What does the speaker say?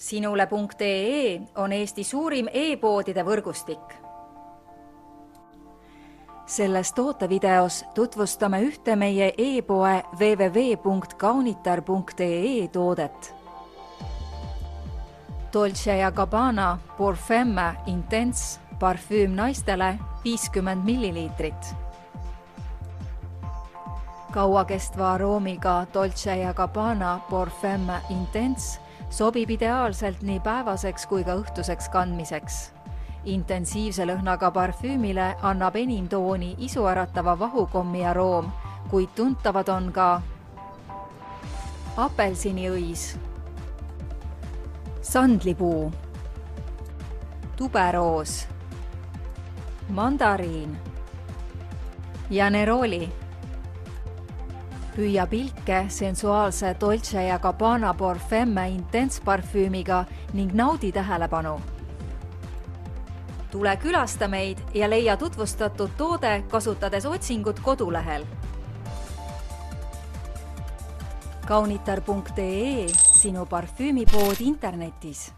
Sinule.ee on Eesti suurim e-poodide võrgustik. Selles tootevideos tutvustame ühte meie e-poe www.kaunitar.ee toodet. Dolce & Gabbana Parfum Intense parfüüm naistele 50 milliliitrit. Kauakestva aroomiga Dolce & Gabbana Parfum Intense sobib ideaalselt nii päevaseks kui ka õhtuseks kandmiseks. Intensiivse lõhnaga parfüümile annab enim tooni isuäratava vahukommi aroom, kuid tuntavad on ka apelsiniõis, sandlipuu, tuberoos, mandariin ja nerooli. Püüa pilke sensuaalse Dolce & Gabbana Parfum Intense parfüümiga ning naudi tähelepanu. Tule külasta meid ja leia tutvustatud toode kasutades otsingut kodulehel. Kaunitar.ee, sinu parfüümipood internetis.